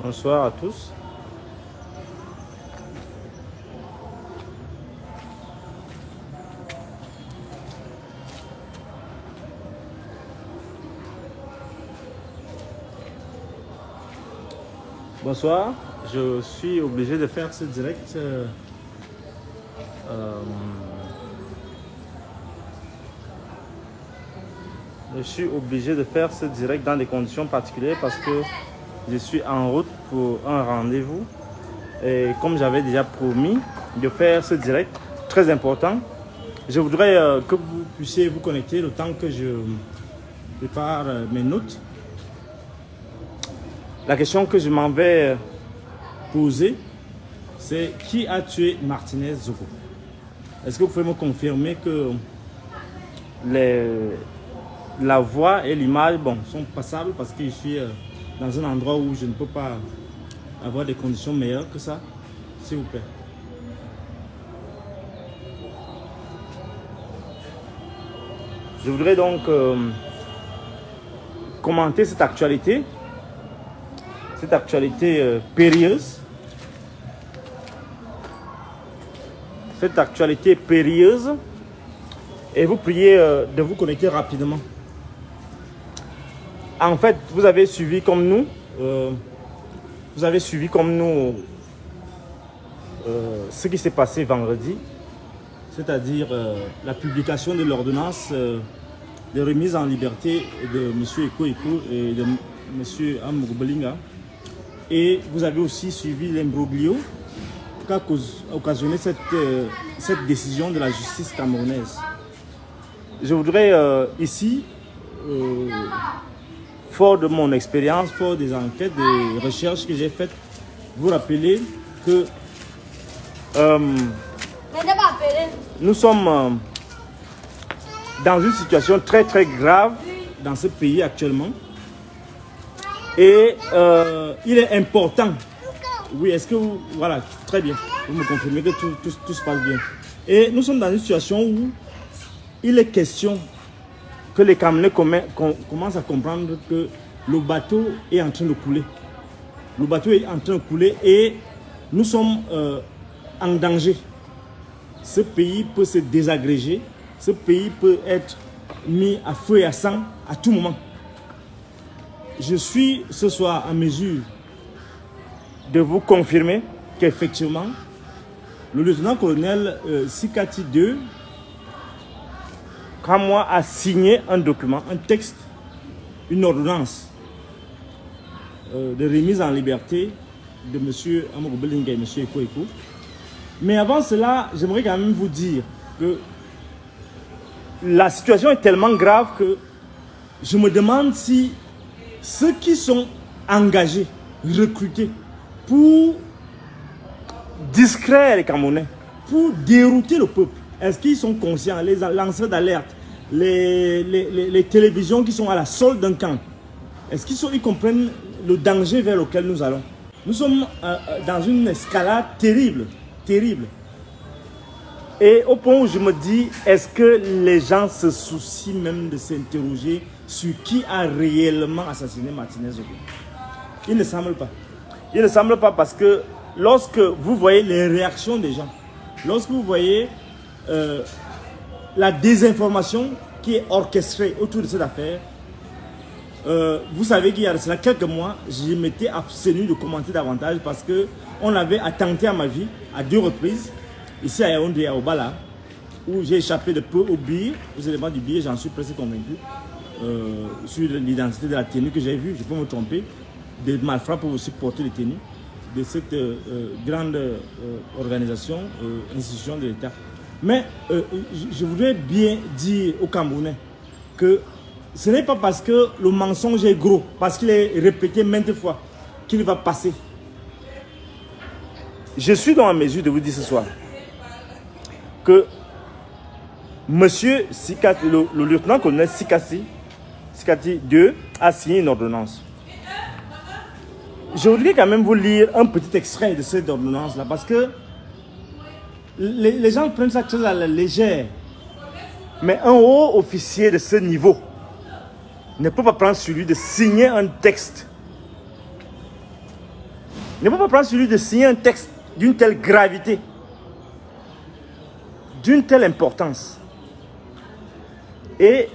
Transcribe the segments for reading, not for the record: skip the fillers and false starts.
Bonsoir à tous. Bonsoir, je suis obligé de faire ce direct. Je suis obligé de faire ce direct dans des conditions particulières parce que je suis en route pour un rendez-vous. Et comme j'avais déjà promis de faire ce direct très important, je voudrais que vous puissiez vous connecter le temps que je prépare mes notes. La question que je m'en vais poser, c'est qui a tué Martinez Zogo? Est-ce que vous pouvez me confirmer que la voix et l'image sont passables parce que je suis dans un endroit où je ne peux pas avoir des conditions meilleures que ça, s'il vous plaît. Je voudrais donc commenter cette actualité périlleuse. Cette actualité périlleuse et vous prier de vous connecter rapidement. En fait, vous avez suivi comme nous, ce qui s'est passé vendredi, c'est-à-dire la publication de l'ordonnance de remise en liberté de M. Eko et de M. Amour-Belinga. Et vous avez aussi suivi l'imbroglio qu'a occasionné cette décision de la justice camerounaise. Je voudrais ici, fort de mon expérience, fort des enquêtes, des recherches que j'ai faites, vous rappeler que nous sommes dans une situation très très grave dans ce pays actuellement. Et il est important. Oui, est-ce que vous... Voilà, très bien. Vous me confirmez que tout se passe bien. Et nous sommes dans une situation où il est question que les Camerounais commencent à comprendre que le bateau est en train de couler. Le bateau est en train de couler et nous sommes en danger. Ce pays peut se désagréger. Ce pays peut être mis à feu et à sang à tout moment. Je suis ce soir en mesure de vous confirmer qu'effectivement, le lieutenant-colonel Sikati II, Kamwa, a signé un document, un texte, une ordonnance de remise en liberté de M. Amour-Belinga et M. Eko. Mais avant cela, j'aimerais quand même vous dire que la situation est tellement grave que je me demande si ceux qui sont engagés, recrutés pour distraire les Camerounais, pour dérouter le peuple, est-ce qu'ils sont conscients, les lanceurs d'alerte, les télévisions qui sont à la solde d'un camp, est-ce qu'ils comprennent le danger vers lequel nous allons? Nous sommes dans une escalade terrible, terrible. Et au point où je me dis, est-ce que les gens se soucient même de s'interroger sur qui a réellement assassiné Martinez Zogo? Il ne semble pas. Il ne semble pas parce que lorsque vous voyez les réactions des gens, lorsque vous voyez la désinformation qui est orchestrée autour de cette affaire, vous savez qu'il y a de cela quelques mois, je m'étais abstenu de commenter davantage parce qu'on avait attenté à ma vie à 2 reprises, ici à Yaoundé et à Obala, où j'ai échappé de peu au billet, aux éléments du billet, j'en suis presque convaincu, sur l'identité de la tenue que j'ai vue, je peux me tromper, des malfrats peuvent aussi porter les tenues de cette grande organisation, institution de l'État. Mais je voudrais bien dire aux Camerounais que ce n'est pas parce que le mensonge est gros, parce qu'il est répété maintes fois, qu'il va passer. Je suis dans la mesure de vous dire ce soir que Monsieur Sikati, le lieutenant-colonel Sikati II a signé une ordonnance. Je voudrais quand même vous lire un petit extrait de cette ordonnance-là, parce que les gens prennent ça très à la légère. Mais un haut officier de ce niveau ne peut pas prendre sur lui de signer un texte ne peut pas prendre sur lui de signer un texte d'une telle gravité, d'une telle importance. Et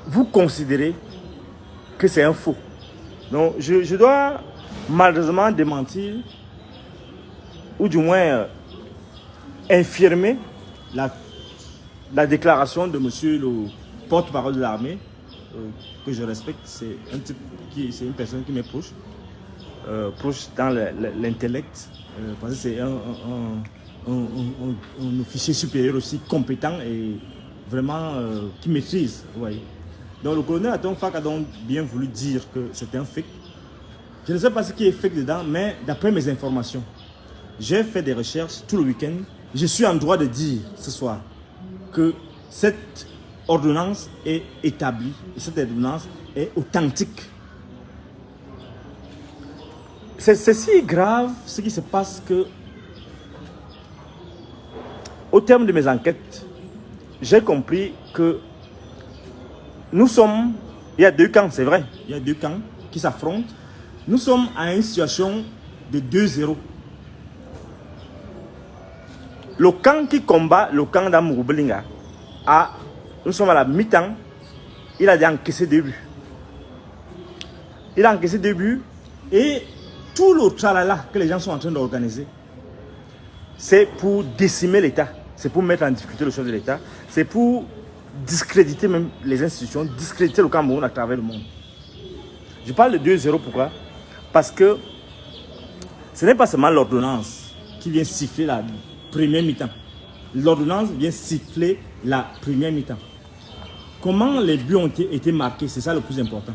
vous considérez que c'est un faux. Donc, je dois malheureusement démentir, ou du moins infirmer la déclaration de monsieur le porte-parole de l'armée, que je respecte. C'est un type c'est une personne qui m'est proche, proche dans l'intellect, parce que c'est un officier supérieur aussi compétent et vraiment qui maîtrise. Ouais. Donc le colonel Atom Fak a donc bien voulu dire que c'était un fake. Je ne sais pas ce qui est fake dedans, mais d'après mes informations, j'ai fait des recherches tout le week-end. Je suis en droit de dire ce soir que cette ordonnance est établie, et cette ordonnance est authentique. C'est si grave ce qui se passe que, au terme de mes enquêtes, j'ai compris que nous sommes, il y a deux camps, c'est vrai, il y a deux camps qui s'affrontent. Nous sommes à une situation de 2-0. Le camp qui combat le camp d'Amourou Belinga, nous sommes à la mi-temps, il a déjà encaissé 2 buts. Il a encaissé 2 buts et tout le tralala que les gens sont en train d'organiser, c'est pour décimer l'État, c'est pour mettre en difficulté le chef de l'État, c'est pour discréditer même les institutions, discréditer le Cameroun à travers le monde. Je parle de 2-0, pourquoi? Parce que ce n'est pas seulement l'ordonnance qui vient siffler la première mi-temps. L'ordonnance vient siffler la première mi-temps. Comment les buts ont été marqués, c'est ça le plus important.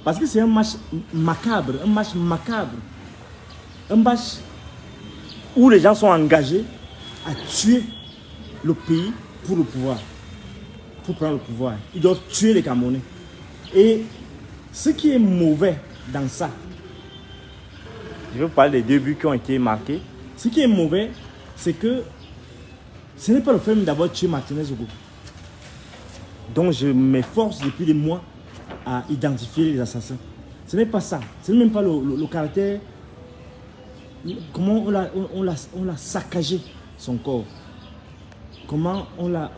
Parce que c'est un match macabre, un match où les gens sont engagés à tuer le pays pour le pouvoir, pour prendre le pouvoir. Ils doivent tuer les Camerounais. Et ce qui est mauvais dans ça, je vais vous parler des 2 buts qui ont été marqués. Ce qui est mauvais, c'est que ce n'est pas le fait d'avoir tué Martinez Ogo. Donc je m'efforce depuis des mois à identifier les assassins. Ce n'est pas ça. Ce n'est même pas le caractère. Comment on l'a saccagé, son corps. Comment on l'a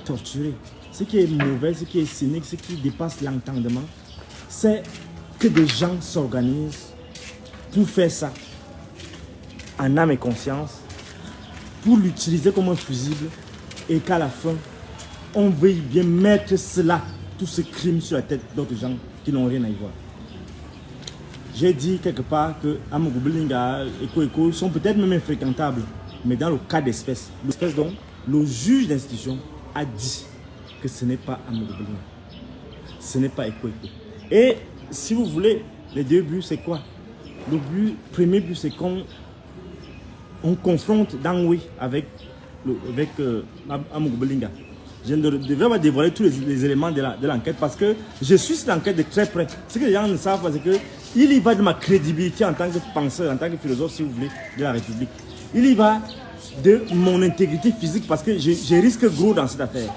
torturé. Ce qui est mauvais, ce qui est cynique, ce qui dépasse l'entendement, c'est que des gens s'organisent pour faire ça en âme et conscience, pour l'utiliser comme un fusible et qu'à la fin, on veuille bien mettre cela, tout ce crime sur la tête d'autres gens qui n'ont rien à y voir. J'ai dit quelque part que Amourou Belinga et Eko sont peut-être même infréquentables, mais dans le cas d'espèce, donc, le juge d'institution a dit que ce n'est pas Amourou Belinga, ce n'est pas Eko. Et si vous voulez, les 2 buts, c'est quoi? Le premier but, c'est qu'on confronte Dangwe avec Amourou Belinga. Je ne devrais pas dévoiler tous les éléments de l'enquête parce que je suis cette enquête de très près. Ce que les gens ne savent pas, c'est qu'il y va de ma crédibilité en tant que penseur, en tant que philosophe, si vous voulez, de la République. Il y va de mon intégrité physique parce que je risque gros dans cette affaire.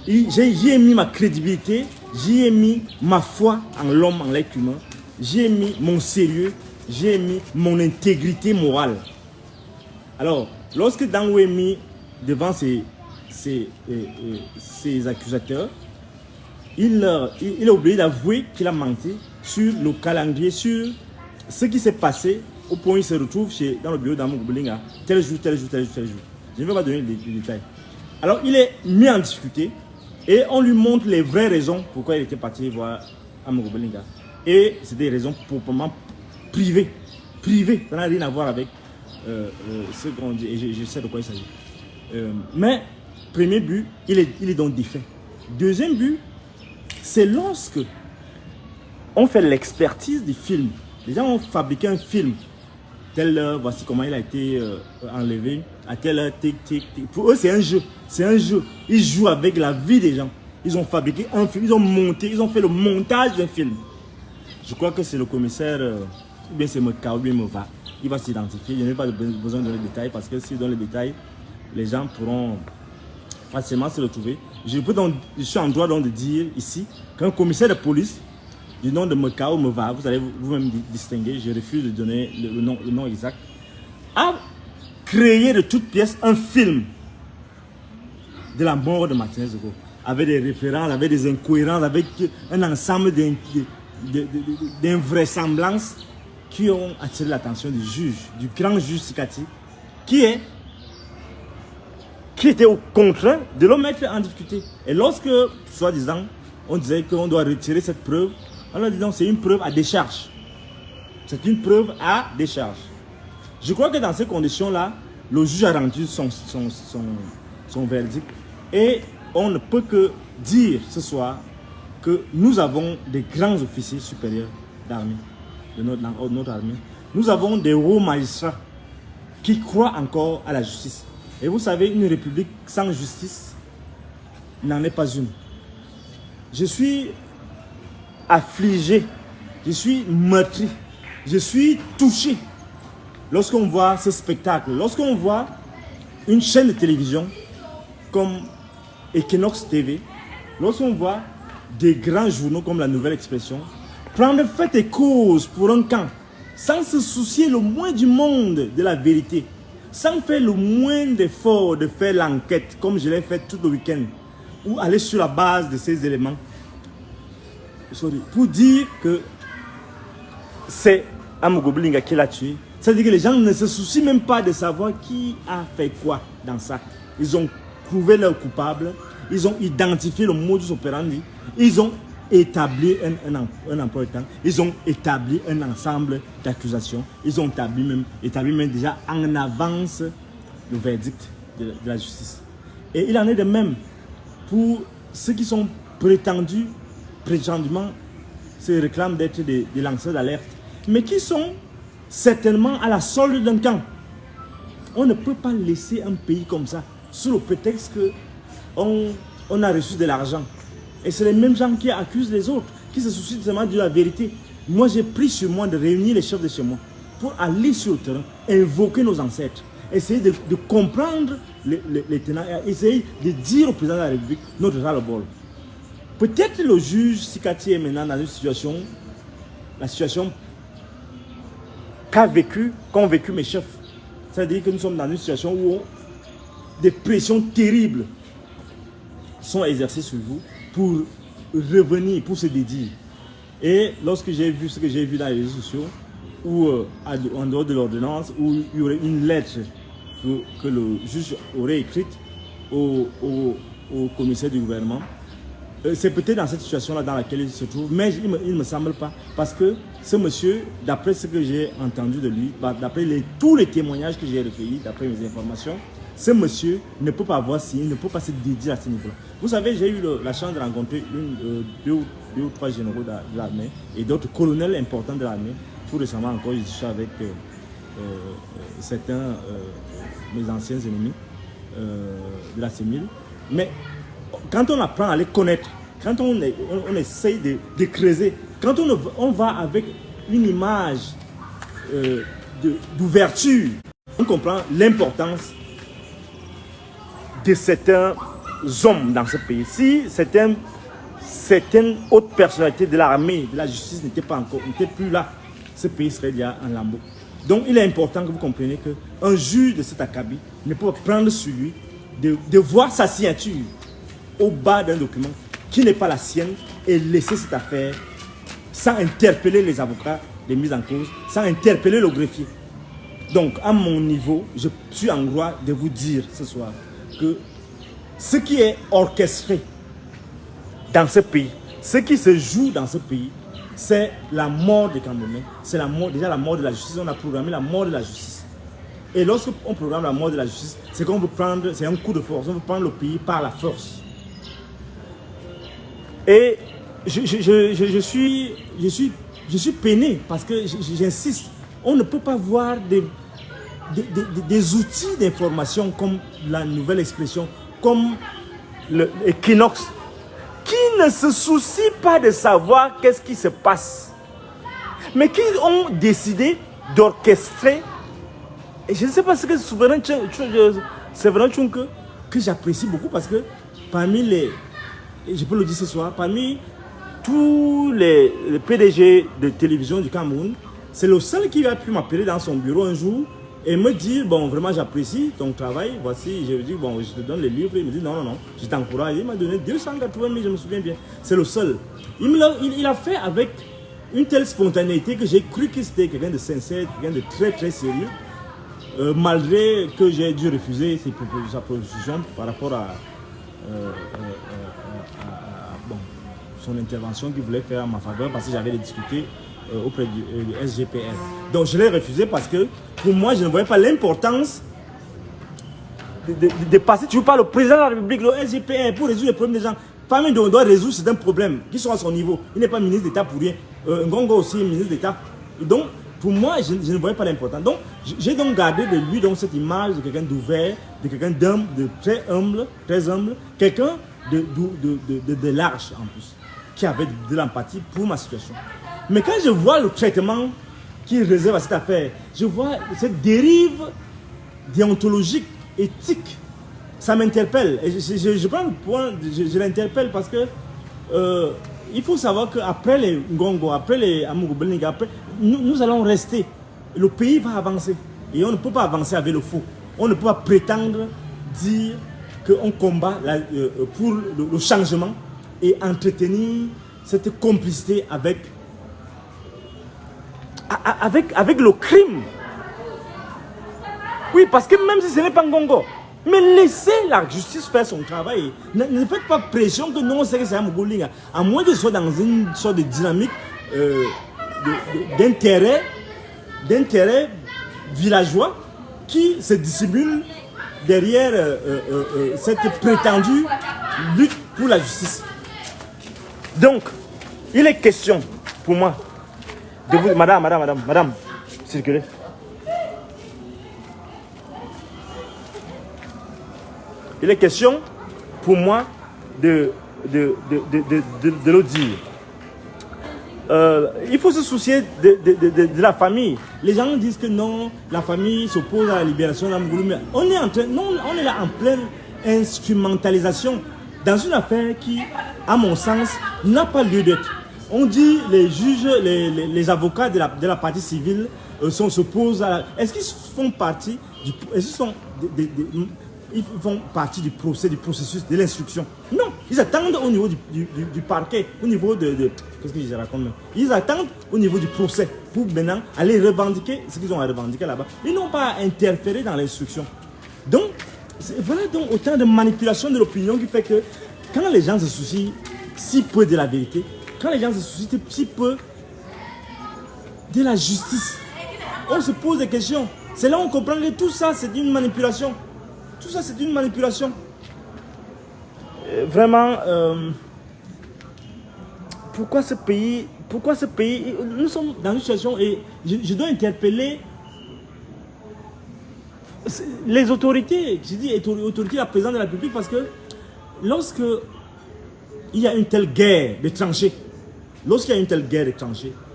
J'y ai mis ma crédibilité, j'y ai mis ma foi en l'homme, en l'être humain, j'y ai mis mon sérieux, j'y ai mis mon intégrité morale. Alors, lorsque Dangwe est mis devant ses accusateurs, il a oublié d'avouer qu'il a menti sur le calendrier, sur ce qui s'est passé au point où il se retrouve dans le bureau d'Amourou Belinga, tel jour. Je ne vais pas donner les détails. Alors, il est mis en difficulté et on lui montre les vraies raisons pourquoi il était parti voir Amourou Belinga. Et c'est des raisons proprement privées. Ça n'a rien à voir avec ce qu'on dit, et je sais de quoi il s'agit. Mais, premier but, il est donc défait. Deuxième but, c'est lorsque on fait l'expertise du film. Les gens ont fabriqué un film. Telle heure, voici comment il a été enlevé. À telle heure, tic. Pour eux, c'est un jeu. Ils jouent avec la vie des gens. Ils ont fabriqué un film. Ils ont fait le montage d'un film. Je crois que c'est le commissaire, ou bien c'est Meka, ou bien Mova. Il va s'identifier. Je n'ai pas besoin de donner les détails parce que s'il donne les détails, les gens pourront facilement se retrouver. Je suis en droit donc de dire ici qu'un commissaire de police du nom de Meka ou Meva, vous allez vous-même distinguer, je refuse de donner le nom exact, a créé de toutes pièces un film de la mort de Martinez Zogo, avec des références, avec des incohérences, avec un ensemble d'invraisemblances qui ont attiré l'attention du juge, du grand juge Sikati, qui était au contraire de le mettre en difficulté. Et lorsque, soi-disant, on disait qu'on doit retirer cette preuve, on leur dit non, c'est une preuve à décharge. C'est une preuve à décharge. Je crois que dans ces conditions-là, le juge a rendu son verdict. Et on ne peut que dire ce soir que nous avons des grands officiers supérieurs d'armée, de notre armée. Nous avons des hauts magistrats qui croient encore à la justice. Et vous savez, une république sans justice n'en est pas une. Je suis affligé, je suis meurtri, je suis touché lorsqu'on voit ce spectacle, lorsqu'on voit une chaîne de télévision comme Equinox TV, lorsqu'on voit des grands journaux comme La Nouvelle Expression prendre fait et cause pour un camp sans se soucier le moins du monde de la vérité, sans faire le moins d'effort de faire l'enquête comme je l'ai fait tout le week-end, ou aller sur la base de ces éléments pour dire que c'est Amogo Blinga qui l'a tué. C'est-à-dire que les gens ne se soucient même pas de savoir qui a fait quoi dans ça. Ils ont trouvé leur coupable, ils ont identifié le modus operandi, ils ont établi un emploi de temps, ils ont établi un ensemble d'accusations, ils ont établi même déjà en avance le verdict de la justice. Et il en est de même pour ceux qui sont prétendument se réclament d'être des lanceurs d'alerte, mais qui sont certainement à la solde d'un camp. On ne peut pas laisser un pays comme ça sous le prétexte qu'on a reçu de l'argent. Et c'est les mêmes gens qui accusent les autres, qui se soucient seulement de la vérité. Moi, j'ai pris sur moi de réunir les chefs de chez moi pour aller sur le terrain, invoquer nos ancêtres, essayer de comprendre les tenants, essayer de dire au président de la République notre ras-le-bol. Peut-être le juge Sikati est maintenant dans une situation, la situation qu'ont vécu mes chefs. C'est-à-dire que nous sommes dans une situation où des pressions terribles sont exercées sur vous pour revenir, pour se dédier. Et lorsque j'ai vu ce que j'ai vu dans les réseaux sociaux, où en dehors de l'ordonnance, où il y aurait une lettre que le juge aurait écrite au commissaire du gouvernement, c'est peut-être dans cette situation-là dans laquelle il se trouve, mais il ne me semble pas, parce que ce monsieur, d'après ce que j'ai entendu de lui, d'après tous les témoignages que j'ai recueillis, d'après mes informations, ce monsieur ne peut pas avoir signé, ne peut pas se dédier à ce niveau-là. Vous savez, j'ai eu la chance de rencontrer deux ou trois généraux de l'armée et d'autres colonels importants de l'armée. Tout récemment encore, je suis avec certains mes anciens ennemis de la CEMIL. Mais quand on apprend à les connaître, quand on essaye de creuser, quand on va avec une image d'ouverture, on comprend l'importance de certains hommes dans ce pays. Si certaines hautes personnalités de l'armée, de la justice n'étaient plus là, ce pays serait déjà en lambeaux. Donc il est important que vous compreniez qu'un juge de cet acabit ne peut pas prendre sur lui de voir sa signature au bas d'un document qui n'est pas la sienne et laisser cette affaire sans interpeller les avocats des mises en cause, sans interpeller le greffier. Donc à mon niveau, je suis en droit de vous dire ce soir que ce qui est orchestré dans ce pays, ce qui se joue dans ce pays, c'est la mort de Kambomé, c'est déjà la mort de la justice. On a programmé la mort de la justice. Et lorsqu'on programme la mort de la justice, c'est qu'on veut prendre, c'est un coup de force, on veut prendre le pays par la force. Et je suis peiné parce que j'insiste, on ne peut pas voir des outils d'information comme La Nouvelle Expression, comme l'Equinox, qui ne se soucient pas de savoir qu'est-ce qui se passe, mais qui ont décidé d'orchestrer. Et je ne sais pas ce que Séverin Tchunke, que j'apprécie beaucoup parce que parmi les, et je peux le dire ce soir, parmi tous les PDG de télévision du Cameroun, c'est le seul qui a pu m'appeler dans son bureau un jour et me dire, bon, vraiment, j'apprécie ton travail. Voici, je lui dis, bon, je te donne les livres. Il me dit, non, non, non, je t'encourage. Il m'a donné 280 000, je me souviens bien. C'est le seul. Il a fait avec une telle spontanéité que j'ai cru que c'était quelqu'un de sincère, quelqu'un de très, très sérieux. Malgré que j'ai dû refuser sa proposition par rapport à bon, son intervention qu'il voulait faire en ma faveur parce que j'avais discuté auprès du SGPR. Donc je l'ai refusé parce que pour moi je ne voyais pas l'importance de passer toujours par le président de la République, le SGPR, pour résoudre les problèmes des gens. Famille doit résoudre certains problèmes qui sont à son niveau. Il n'est pas ministre d'État pour rien. Ngongo aussi est ministre d'État. Donc pour moi je ne voyais pas l'importance. Donc j'ai donc gardé de lui donc cette image de quelqu'un d'ouvert, de quelqu'un d'humble, de très humble, quelqu'un de large en plus, qui avait de l'empathie pour ma situation. Mais quand je vois le traitement qu'il réserve à cette affaire, je vois cette dérive déontologique, éthique, ça m'interpelle. Et je prends le point, je l'interpelle parce que il faut savoir qu'après les Ngongo, après les Amougou-Belninga, nous allons rester. Le pays va avancer. Et on ne peut pas avancer avec le faux. On ne peut pas prétendre dire qu'on combat pour le changement et entretenir cette complicité avec le crime. Oui, parce que même si ce n'est pas Ngongo, mais laissez la justice faire son travail. Ne faites pas pression que non, c'est que c'est un Mougolinga. À moins que ce soit dans une sorte de dynamique d'intérêt villageois qui se dissimule derrière cette prétendue lutte pour la justice. Donc, il est question pour moi de vous... Madame, circulez. Il est question pour moi de le dire. Il faut se soucier de la famille. Les gens disent que non, la famille s'oppose à la libération d'Amgoulou. Mais on est là en pleine instrumentalisation dans une affaire qui, à mon sens, n'a pas lieu d'être. On dit les juges, les avocats de la partie civile s'opposent à la... Est-ce qu'ils font partie du... Est-ce qu'ils sont ils font partie du procès, du processus, de l'instruction? Non, ils attendent au niveau du parquet, au niveau de qu'est-ce que je raconte même? Ils attendent au niveau du procès pour maintenant aller revendiquer ce qu'ils ont à revendiquer là-bas. Ils n'ont pas à interférer dans l'instruction. Donc, voilà donc autant de manipulation de l'opinion qui fait que quand les gens se soucient si peu de la vérité, quand les gens se soucient si peu de la justice, on se pose des questions. C'est là où on comprend que tout ça, c'est une manipulation. Tout ça, c'est une manipulation. Vraiment, pourquoi ce pays, nous sommes dans une situation et je dois interpeller les autorités, je dis autorités, la présidente de la République, parce que lorsque il y a une telle guerre de tranchées,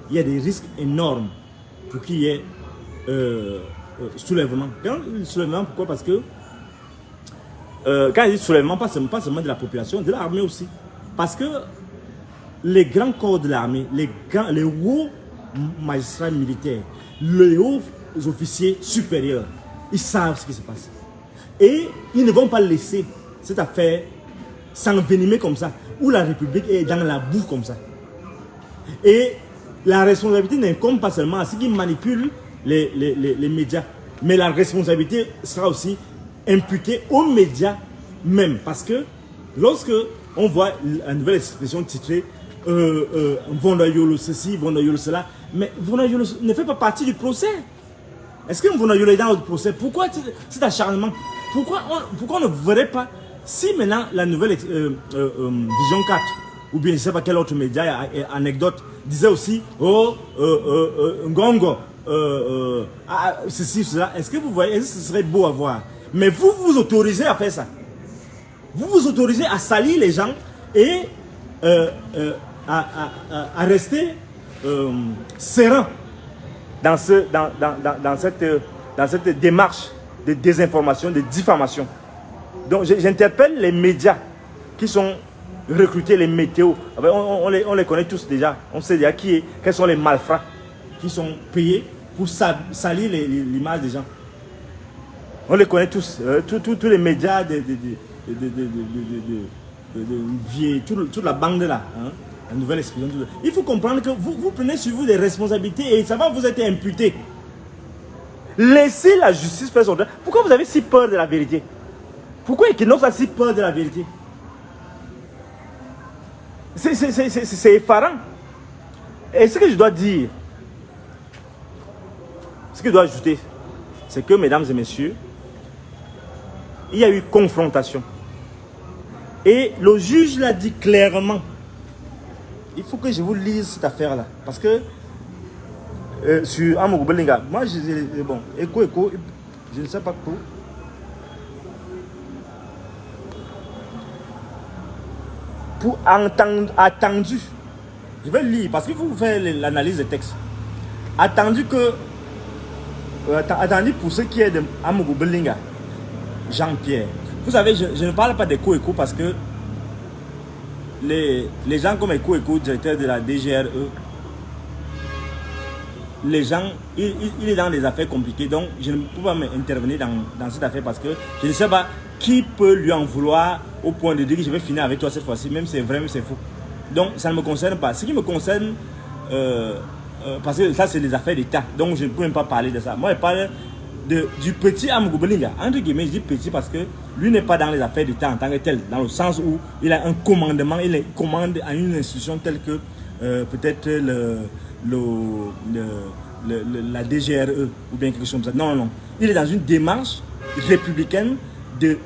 il y a des risques énormes pour qu'il y ait soulèvement. Soulèvement, pourquoi? Parce que quand il dit soulèvement, pas seulement de la population, de l'armée aussi. Parce que les grands corps de l'armée, les hauts magistrats militaires, les hauts officiers supérieurs, ils savent ce qui se passe. Et ils ne vont pas laisser cette affaire s'envenimer comme ça, où la République est dans la boue comme ça. Et la responsabilité n'incombe pas seulement à ceux qui manipulent les médias, mais la responsabilité sera aussi imputée aux médias même. Parce que lorsque on voit la nouvelle expression titrée Vonayolo ceci, Vonayolo cela, mais Vonayolo ne fait pas partie du procès. Est-ce que Vonayolo est dans le procès? Pourquoi cet acharnement? Pourquoi on ne verrait pas, si maintenant la nouvelle Vision 4 ou bien je ne sais pas quel autre média, anecdote, disait aussi Ngongo, ceci, cela, est-ce que vous voyez, est-ce que ce serait beau à voir? Mais vous vous autorisez à faire ça. Vous vous autorisez à salir les gens et à rester serein dans cette démarche de désinformation, de diffamation. Donc j'interpelle les médias qui sont recruter les météos. On les connaît tous déjà. On sait déjà quels sont les malfrats qui sont payés pour salir l'image des gens. On les connaît tous. Tous les médias toute la bande là. Hein, la nouvelle expérience. Il faut comprendre que vous prenez sur vous des responsabilités et ça va vous être imputé. Laissez la justice faire son travail. Pourquoi vous avez si peur de la vérité? Pourquoi Equinox a si peur de la vérité? C'est effarant. Et ce que je dois dire, ce que je dois ajouter, c'est que, mesdames et messieurs, il y a eu confrontation. Et le juge l'a dit clairement. Il faut que je vous lise cette affaire-là. Parce que, sur Amogo Belinga, moi, bon, écho, je ne sais pas trop. Pour attendu, je vais lire parce qu'il faut faire l'analyse des textes. Attendu pour ce qui est de Amogo Belinga, Jean-Pierre. Vous savez, je ne parle pas d'Eco parce que les gens comme Eco, directeur de la DGRE, les gens, il est dans des affaires compliquées, donc je ne peux pas m'intervenir dans cette affaire parce que je ne sais pas qui peut lui en vouloir au point de dire que je vais finir avec toi cette fois-ci, même si c'est vrai, même si c'est faux. Donc ça ne me concerne pas. Ce qui me concerne, parce que ça c'est des affaires d'État, donc je ne peux même pas parler de ça. Moi je parle du petit Amogo Belinga. Entre guillemets, je dis petit parce que lui n'est pas dans les affaires d'État en tant que tel, dans le sens où il a un commandement, il commande à une institution telle que peut-être la DGRE ou bien quelque chose comme ça. Non. Il est dans une démarche républicaine de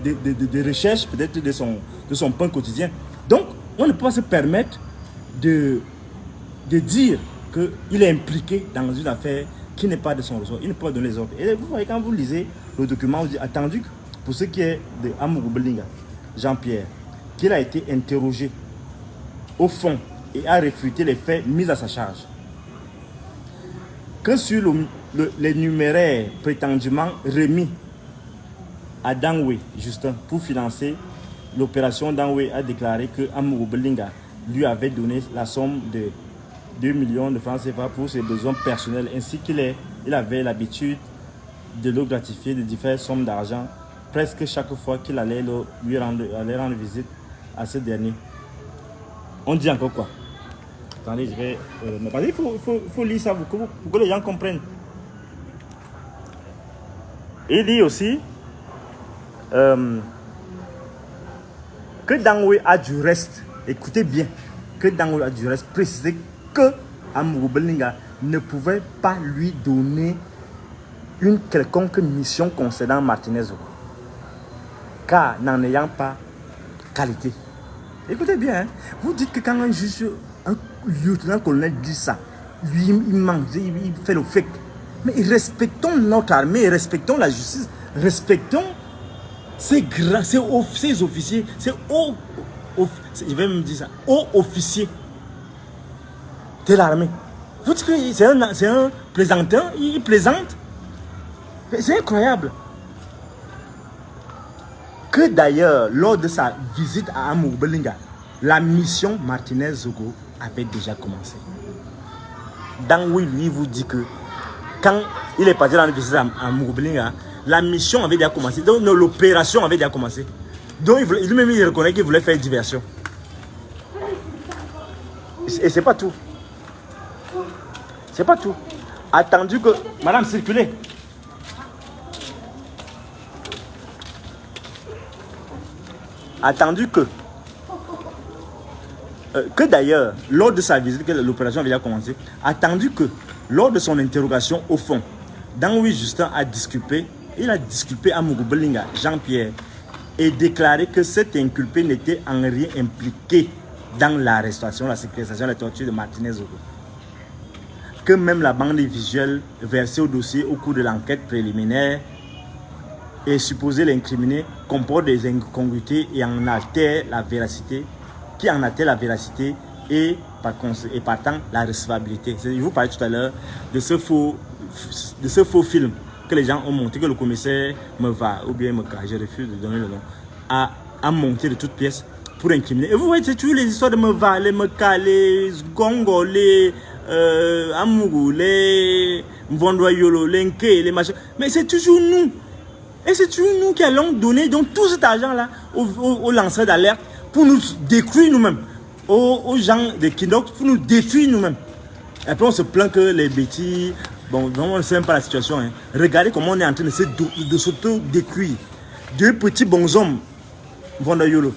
recherche peut-être de son pain quotidien. Donc, on ne peut pas se permettre de dire qu'il est impliqué dans une affaire qui n'est pas de son ressort. Il ne peut pas donner les ordres. Et vous voyez, quand vous lisez le document, vous dites, attendu pour ce qui est de Amogo Belinga, Jean-Pierre, qu'il a été interrogé au fond et a réfuté les faits mis à sa charge. Que sur les numéraires prétendument remis à Dangwe, Justin, pour financer l'opération, Dangwe a déclaré que Amogo Belinga lui avait donné la somme de 2 millions de francs CFA pour ses besoins personnels, ainsi qu'il avait l'habitude de le gratifier de différentes sommes d'argent presque chaque fois qu'il allait lui rendre visite à ce dernier. On dit encore quoi? Attendez, je vais... il faut lire ça pour que les gens comprennent. Il dit aussi que Dangwe a du reste, écoutez bien, que Dangwe a du reste précisé que Amogo Belinga ne pouvait pas lui donner une quelconque mission concernant Martinez, car n'en ayant pas qualité. Écoutez bien, hein, vous dites que quand un juge, un lieutenant-colonel dit ça, lui il manque, il fait le fake. Mais respectons notre armée, respectons la justice, respectons ces officiers, ces hauts, je vais me dire ça, hauts officiers de l'armée. Vous dites que c'est un plaisantin, il plaisante. C'est incroyable. Que d'ailleurs, lors de sa visite à Amogo Belinga, la mission Martinez Zogo avait déjà commencé. Dangwe, lui, vous dit que quand il est parti dans la visite à Amogo Belinga, la mission avait déjà commencé. Donc l'opération avait déjà commencé. Donc lui-même, il reconnaît qu'il voulait faire diversion. Et c'est pas tout. C'est pas tout. Attendu que... Madame, circulez. Attendu que d'ailleurs, lors de sa visite, que l'opération avait déjà commencé, attendu que lors de son interrogation au fond, Dangwe Justin a disculpé, il a disculpé Amogo Belinga, Jean-Pierre, et déclaré que cet inculpé n'était en rien impliqué dans l'arrestation, la séquestration, la torture de Martinez Zogo. Que même la bande visuelle versée au dossier au cours de l'enquête préliminaire et supposée l'incriminer comporte des incongruités et en altère la véracité, qui en altère la véracité et partant la recevabilité. Je vous parlais tout à l'heure de ce faux film que les gens ont monté, que le commissaire je refuse de donner le nom, a monté de toutes pièces pour incriminer. Et vous voyez, c'est toujours les histoires de Meva, les Meka, les Gongo, les Amougou, les Mvondoyolo, les Nke, les machins. Mais c'est toujours nous. Et c'est toujours nous qui allons donner donc, tout cet argent-là aux lanceurs d'alerte pour nous détruire nous-mêmes. Aux gens de Kindox pour nous détruire nous-mêmes. Et après on se plaint que les bêtises, bon, on ne sait même pas la situation. Hein. Regardez comment on est en train de s'auto-détruire. Deux petits bons hommes, Mvondoyolo,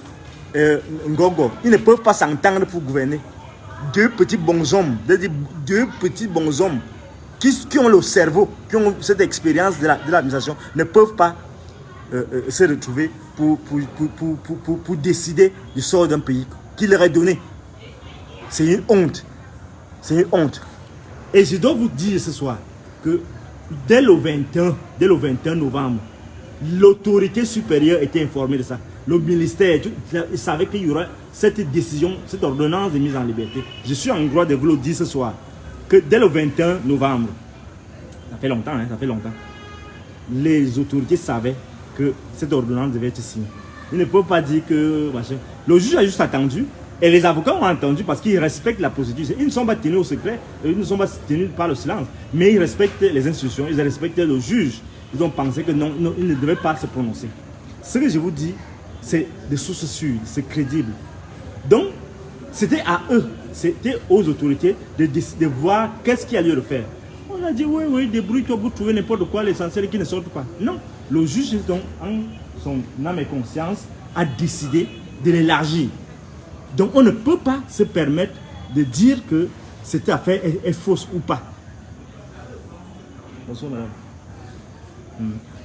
Ngogo, ils ne peuvent pas s'entendre pour gouverner. Deux petits bons hommes, deux petits bons hommes qui ont le cerveau, qui ont cette expérience de l'administration, ne peuvent pas se retrouver pour décider du sort d'un pays qui leur est donné. C'est une honte. C'est une honte. Et je dois vous dire ce soir que dès le 21 novembre, l'autorité supérieure était informée de ça. Le ministère, il savait qu'il y aura cette décision, cette ordonnance de mise en liberté. Je suis en droit de vous le dire ce soir, que dès le 21 novembre, ça fait longtemps, hein, ça fait longtemps, les autorités savaient que cette ordonnance devait être signée. Ils ne peuvent pas dire que... Machin. Le juge a juste attendu, et les avocats ont entendu parce qu'ils respectent la procédure. Ils ne sont pas tenus au secret, ils ne sont pas tenus par le silence, mais ils respectent les institutions, ils respectent le juge. Ils ont pensé que non, ils ne devaient pas se prononcer. Ce que je vous dis, c'est des sources sûres, c'est crédible. Donc, c'était à eux, c'était aux autorités de voir qu'est-ce qu'il y a lieu de faire. On a dit, oui, débrouille-toi pour trouver n'importe quoi, l'essentiel qui ne sortent pas. Non, le juge, donc, en son âme et conscience, a décidé de l'élargir. Donc, on ne peut pas se permettre de dire que cette affaire est fausse ou pas. Bonsoir, madame.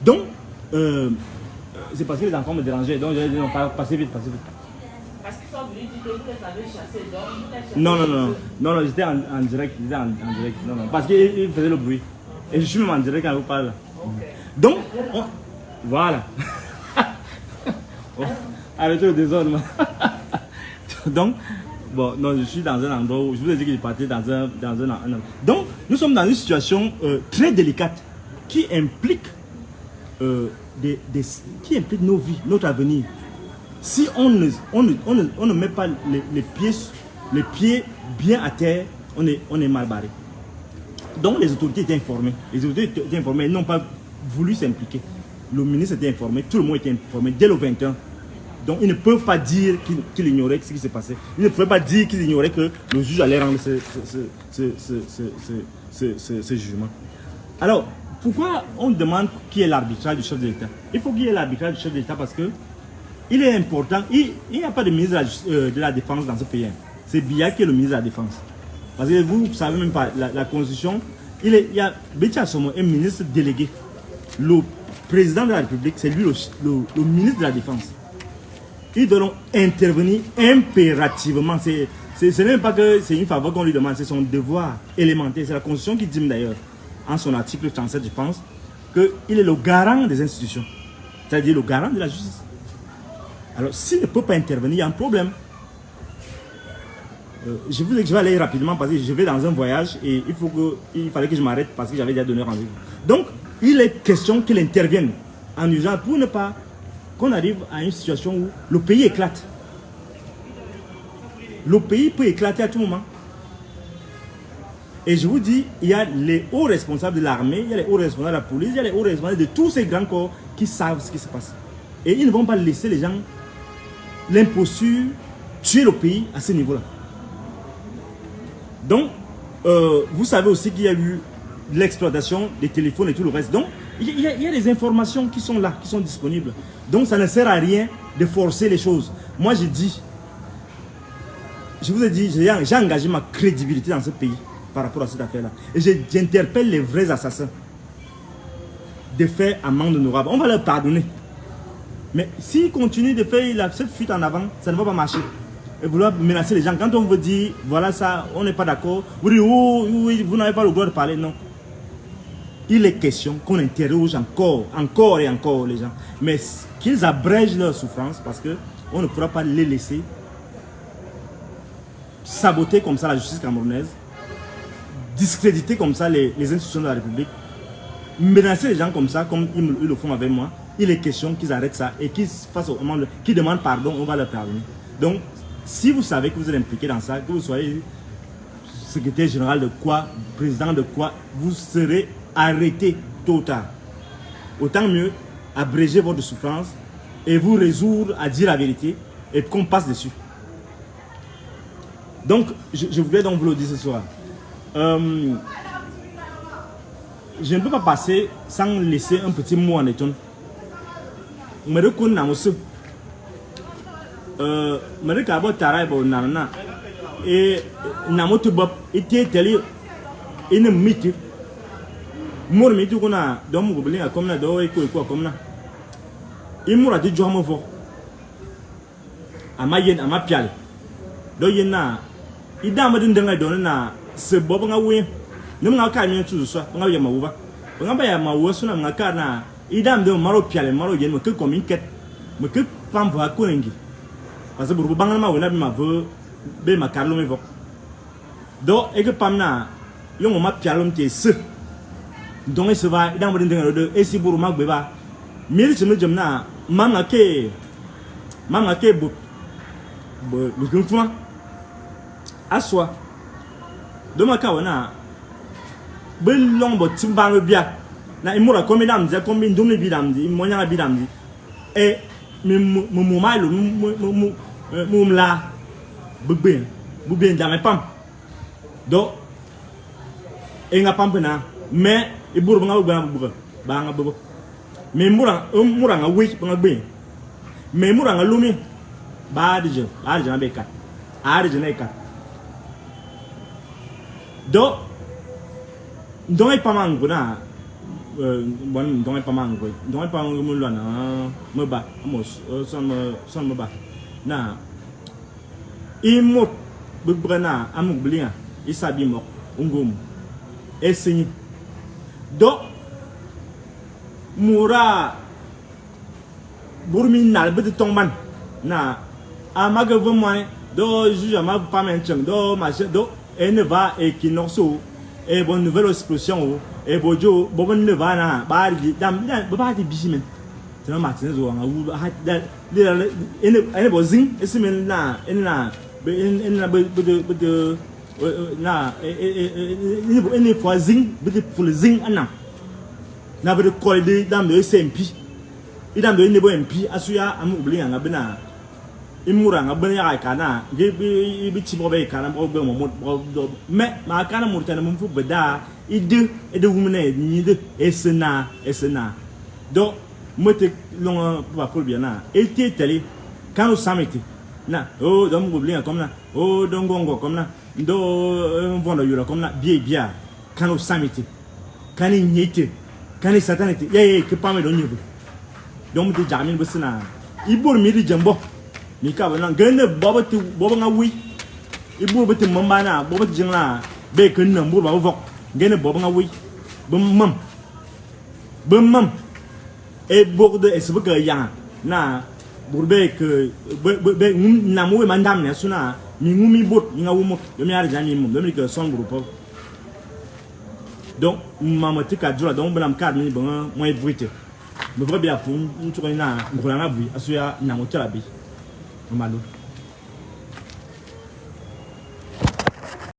Donc, c'est parce que les enfants me dérangeaient. Donc, j'ai dit non, passez vite, passez vite. Parce qu'ils sont venus dire que vous les avez chassés. Non, j'étais en direct. Non, parce qu'ils faisaient le bruit. Et je suis même en direct quand je vous parle. Okay. Donc, voilà. Arrêtez le désordre. Donc, bon, non, je suis dans un endroit où je vous ai dit que je partais dans un. Donc, nous sommes dans une situation très délicate qui implique qui implique nos vies, notre avenir. Si on ne met pas les pieds bien à terre, on est mal barré. Donc les autorités étaient informées. Les autorités étaient informées, elles n'ont pas voulu s'impliquer. Le ministre était informé, tout le monde était informé dès le 21. Donc ils ne peuvent pas dire qu'ils ignoraient ce qui s'est passé. Ils ne peuvent pas dire qu'ils ignoraient que le juge allait rendre ce jugement. Alors, pourquoi on demande qui est l'arbitrage du chef de l'État? Il faut qu'il y ait l'arbitrage du chef de l'État parce que il est important. Il n'y a pas de ministre de la Défense dans ce pays. C'est Biya qui est le ministre de la Défense. Parce que vous ne savez même pas, la Constitution, il y a Béti Assomo, un ministre délégué. Le président de la République, c'est lui le ministre de la Défense. Ils doivent intervenir impérativement. Ce n'est même pas que c'est une faveur qu'on lui demande, c'est son devoir élémentaire. C'est la Constitution qui dit d'ailleurs, en son article 37, je pense, qu'il est le garant des institutions. C'est-à-dire le garant de la justice. Alors, s'il ne peut pas intervenir, il y a un problème. Je vous dis que je vais aller rapidement parce que je vais dans un voyage et il fallait que je m'arrête parce que j'avais déjà donné rendez-vous. Donc, il est question qu'il intervienne en urgence pour ne pas qu'on arrive à une situation où le pays éclate. Le pays peut éclater à tout moment. Et je vous dis, il y a les hauts responsables de l'armée, il y a les hauts responsables de la police, il y a les hauts responsables de tous ces grands corps qui savent ce qui se passe. Et ils ne vont pas laisser les gens, l'imposture, tuer le pays à ce niveau-là. Donc, vous savez aussi qu'il y a eu l'exploitation des téléphones et tout le reste. Donc, il y a des informations qui sont là, qui sont disponibles. Donc, ça ne sert à rien de forcer les choses. Moi, je vous ai dit, j'ai engagé ma crédibilité dans ce pays par rapport à cette affaire-là. Et j'interpelle les vrais assassins de faire amende honorable. On va leur pardonner. Mais s'ils continuent de faire cette fuite en avant, ça ne va pas marcher. Et vouloir menacer les gens, quand on veut dire, voilà ça, on n'est pas d'accord, vous dites, oh, oui, vous n'avez pas le droit de parler, non. Il est question qu'on interroge encore et encore les gens. Mais qu'ils abrègent leur souffrance parce qu'on ne pourra pas les laisser saboter comme ça la justice camerounaise, discréditer comme ça les institutions de la République, menacer les gens comme ça, comme ils le font avec moi. Il est question qu'ils arrêtent ça et qu'ils fassent au monde, qu'ils demandent pardon, on va leur pardonner. Donc, si vous savez que vous êtes impliqué dans ça, que vous soyez secrétaire général de quoi, président de quoi, vous serez arrêté tôt ou tard. Autant mieux abréger votre souffrance et vous résoudre à dire la vérité et qu'on passe dessus. Donc, je voulais donc vous le dire ce soir. Je ne peux pas passer sans laisser un petit mot en étonne. Je reconnais aussi. Je reconnais et namoto bob était télé une mythe. Moi, je me dis qu'on a dans mon gobelin comme na do et quoi comme na. Il m'a dit John Movo. A ma yen a ma piale. Do yena. Il dame de denga donna se bob nga win. Ne m'a ka mi tu so nga ya mawuba. Nga ba ya mawu so na nga ka na. Il dame de maro piale maro yen me que comme une quête. Me que pam va ko ngi. Parce que pour bangana ma wona bi ma veut be ma karlo me vo. Do e que pam na yo ma piale mte se. Donc il se va dans le de et si pour ma beba. Mille je me dis na mama ke bu aswa de ma kawana bel lombo timba bia na imura comme dam dia comme ndum bi dam di mo nya bi dam di e mu mailo mu la bu bien dam pam do e nga pam na mais e buru nga bu ba nga bu mais mura nga wi nga be mais mura nga lumi ba de na be kat a de na kat donc il pas mango na bon donc il pas mango mo lo na me ba mo son me ba na imot bu brana amu blia isabi mo ngom esini do mura burmi nal bede tongman na amaga vomane do juge ma pas mention do machin do et ne va et qui norso et bonne nouvelle explosion et bojo bon ne va na ba di dam ba di bisimen tena matin zo nga wu ha ene bozin esimen na ena ena be na ene foazin be pour le zing ana na be ko de dam de SMP idam de ne bo MP asuya amu obli nga be na imura nga ben ya kana ge bi ti bo be kana bo be mo mais ma kana murtana mum fu beda ide wumna ni de esena donc mote long va pour bien na était télé quand nous samedi na oh donc mo bien comme na oh dongongo comme na ndo vondo yura comme na bien quand nous samedi quand ni nyete quand ni satanete ye que pas me don nyebu donc mo de jamin besna ibor mi di jambo ni ka ba nan gane bobo nga wi ibu beti mamba na bobo jingla be ken na mbu ba vok gane bobo nga wi bum mam e borde esbuka ya na burbe ke be na mu mandam ne suna mi ngumi bot nga wumo yo mi ar jani mum do mi ke son groupe donc mama tika djula donc blam card ni bon moi brité me voit bien pour une tournée na ngolana bui asuya na motela bi malo